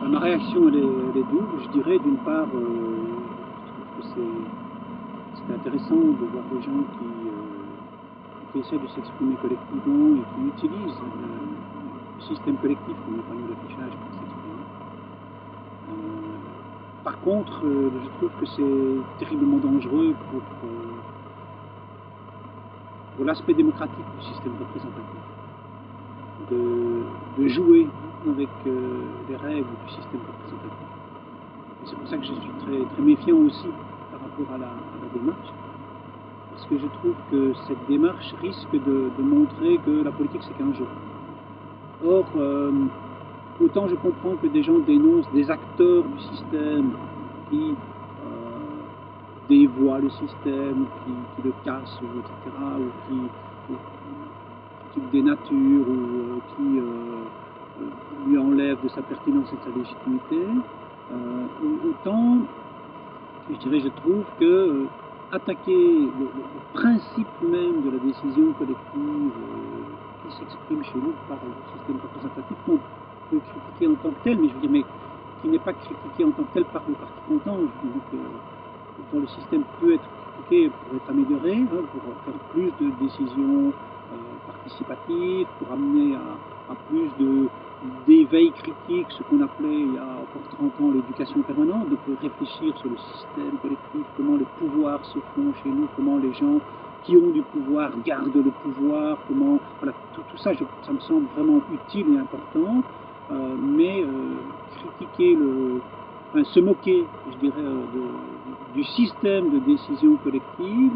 Ma réaction elle est double, je dirais. D'une part, je trouve que c'est intéressant de voir des gens qui essaient de s'exprimer collectivement et qui utilisent le système collectif comme le panneau d'affichage pour s'exprimer. Par contre, je trouve que c'est terriblement dangereux pour l'aspect démocratique du système représentatif, de jouer avec les règles du système représentatif. Et c'est pour ça que je suis très, très méfiant aussi par rapport à la démarche, parce que je trouve que cette démarche risque de montrer que la politique c'est qu'un jeu. Or, autant je comprends que des gens dénoncent des acteurs du système qui dévoient le système, qui le cassent, etc., ou qui le dénaturent, ou qui lui enlèvent de sa pertinence et de sa légitimité, autant, je dirais, je trouve que attaquer le principe même de la décision collective qui s'exprime chez nous par le système représentatif, qu'on peut critiquer en tant que tel, mais je veux dire, mais qui n'est pas critiqué en tant que tel par le parti comptant. Dont le système peut être critiqué pour être amélioré, hein, pour faire plus de décisions participatives, pour amener à plus d'éveil critique, ce qu'on appelait il y a encore 30 ans l'éducation permanente, donc réfléchir sur le système collectif, comment les pouvoirs se font chez nous, comment les gens qui ont du pouvoir gardent le pouvoir, comment, voilà, tout ça, ça me semble vraiment utile et important, mais critiquer se moquer, je dirais, du système de décision collective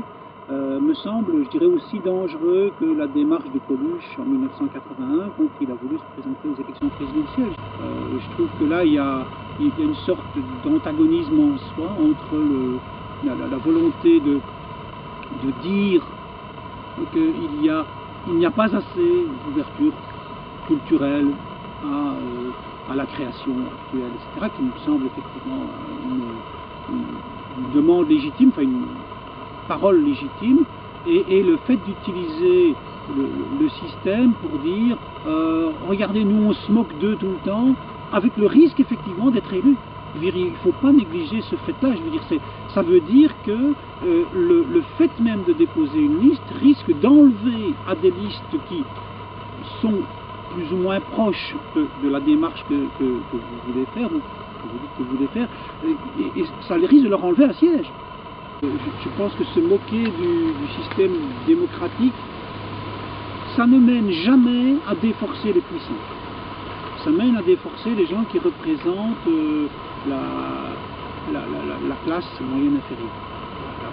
me semble, je dirais, aussi dangereux que la démarche de Coluche en 1981 quand il a voulu se présenter aux élections présidentielles. Je trouve que là, il y a une sorte d'antagonisme en soi entre la volonté de dire qu'il n'y a pas assez d'ouverture culturelle à la création actuelle, etc., qui me semble effectivement une demande légitime, enfin une parole légitime, et le fait d'utiliser le système pour dire regardez, nous on se moque d'eux tout le temps, avec le risque effectivement d'être élu. Il ne faut pas négliger ce fait-là. Je veux dire, ça veut dire que le fait même de déposer une liste risque d'enlever à des listes qui sont plus ou moins proche de la démarche que vous voulez faire, ou que vous dites que vous voulez faire, et ça risque de leur enlever un siège. Je pense que se moquer du système démocratique, ça ne mène jamais à déforcer les puissants. Ça mène à déforcer les gens qui représentent la classe moyenne inférieure,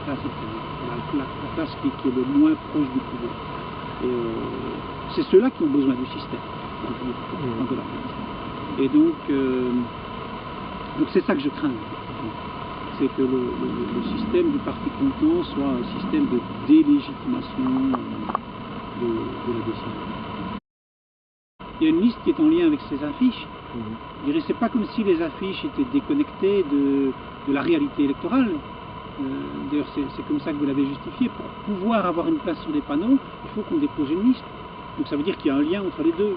la classe qui est le moins proche du pouvoir. C'est ceux-là qui ont besoin du système. Et donc c'est ça que je crains. C'est que le système du parti comptant soit un système de délégitimation de la décision. Il y a une liste qui est en lien avec ces affiches. Je dirais, c'est pas comme si les affiches étaient déconnectées de la réalité électorale. D'ailleurs, c'est comme ça que vous l'avez justifié. Pour pouvoir avoir une place sur les panneaux, il faut qu'on dépose une liste. Donc ça veut dire qu'il y a un lien entre les deux.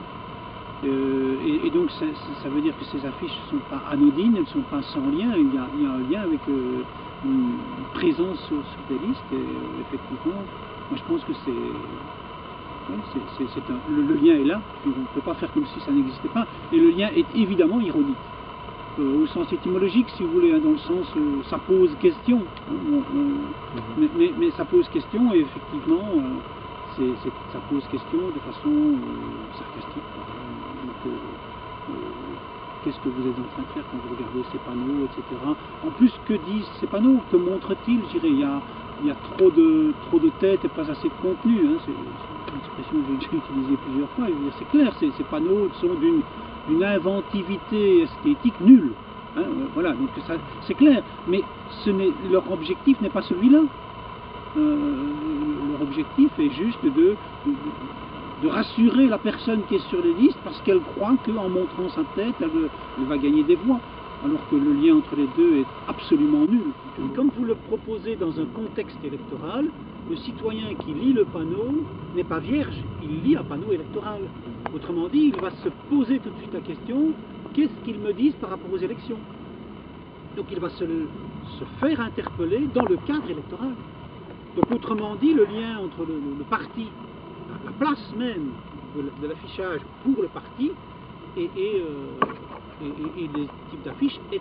Et donc ça veut dire que ces affiches ne sont pas anodines, elles ne sont pas sans lien. Il y a un lien avec une présence sur des listes. Et effectivement, moi je pense que le lien est là. On ne peut pas faire comme si ça n'existait pas. Et le lien est évidemment ironique. Au sens étymologique, si vous voulez, hein, dans le sens ça pose question. Mais ça pose question, et effectivement, ça pose question de façon sarcastique. Qu'est-ce que vous êtes en train de faire quand vous regardez ces panneaux, etc. En plus, que disent ces panneaux? Que montrent-ils? Je dirais, il y a trop de têtes et pas assez de contenu. Hein. C'est une expression que j'ai déjà utilisée plusieurs fois. C'est clair, ces panneaux sont d'une inventivité esthétique nulle. Hein. Voilà, donc c'est clair. Mais leur objectif n'est pas celui-là. Leur objectif est juste de rassurer la personne qui est sur les listes, parce qu'elle croit qu'en montrant sa tête, elle va gagner des voix, alors que le lien entre les deux est absolument nul. Et comme vous le proposez dans un contexte électoral, le citoyen qui lit le panneau n'est pas vierge, il lit un panneau électoral. Autrement dit, il va se poser tout de suite la question, qu'est-ce qu'ils me disent par rapport aux élections. Donc il va se faire interpeller dans le cadre électoral. Donc autrement dit, le lien entre le parti, la place même de l'affichage pour le parti et les types d'affiches est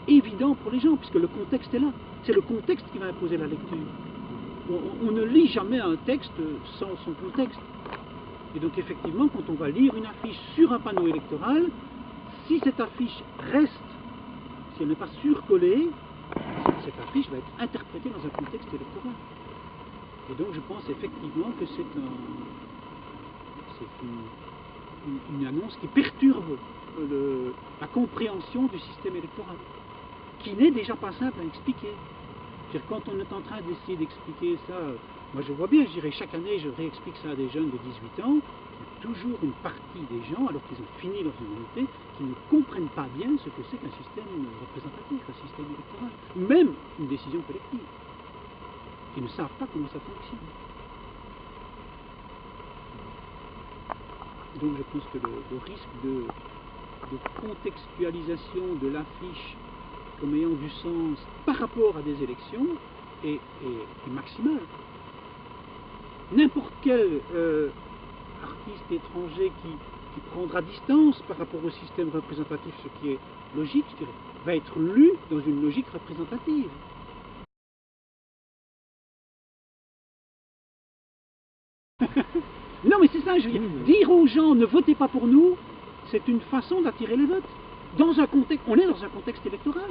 évident pour les gens, puisque le contexte est là. C'est le contexte qui va imposer la lecture. On ne lit jamais un texte sans son contexte. Et donc effectivement, quand on va lire une affiche sur un panneau électoral, si cette affiche reste, si elle n'est pas surcollée, cette affiche va être interprétée dans un contexte électoral. Et donc je pense effectivement que c'est une annonce qui perturbe la compréhension du système électoral, qui n'est déjà pas simple à expliquer. Quand on est en train d'essayer d'expliquer ça, moi je vois bien, je dirais chaque année je réexplique ça à des jeunes de 18 ans, il y a toujours une partie des gens, alors qu'ils ont fini leur humanité, qui ne comprennent pas bien ce que c'est qu'un système représentatif, un système électoral, ou même une décision collective, qui ne savent pas comment ça fonctionne. Donc je pense que le risque de contextualisation de l'affiche comme ayant du sens par rapport à des élections est maximal. N'importe quel artiste étranger qui prendra distance par rapport au système représentatif, ce qui est logique, je dirais, va être lu dans une logique représentative. Non mais c'est ça, je veux dire aux gens ne votez pas pour nous, c'est une façon d'attirer les votes. Dans un contexte, on est dans un contexte électoral.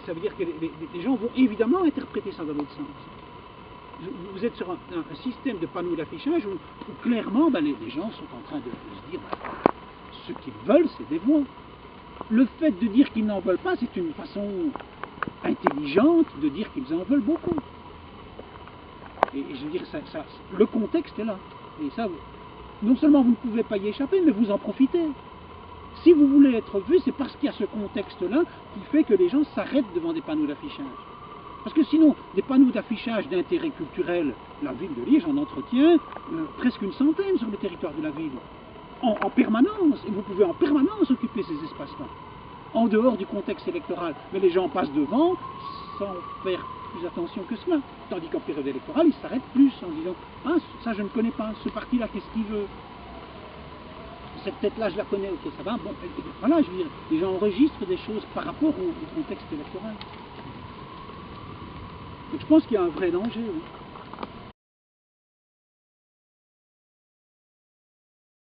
Ça veut dire que les gens vont évidemment interpréter ça dans l'autre sens. Vous êtes sur un système de panneaux d'affichage où clairement les gens sont en train de se dire ce qu'ils veulent, c'est des voix. Le fait de dire qu'ils n'en veulent pas, c'est une façon intelligente de dire qu'ils en veulent beaucoup. Et je veux dire, le contexte est là. Et ça, non seulement vous ne pouvez pas y échapper, mais vous en profitez. Si vous voulez être vu, c'est parce qu'il y a ce contexte-là qui fait que les gens s'arrêtent devant des panneaux d'affichage. Parce que sinon, des panneaux d'affichage d'intérêt culturel, la ville de Liège en entretient presque une centaine sur le territoire de la ville, en permanence. Et vous pouvez en permanence occuper ces espaces-là, en dehors du contexte électoral. Mais les gens passent devant sans faire plus attention que cela. Tandis qu'en période électorale, ils s'arrêtent plus en disant « Ah, ça je ne connais pas, ce parti-là, qu'est-ce qu'il veut ? Cette tête-là, je la connais, ok, ça va. » Bon, voilà, je veux dire, les gens enregistrent des choses par rapport au contexte électoral. Donc je pense qu'il y a un vrai danger. Oui.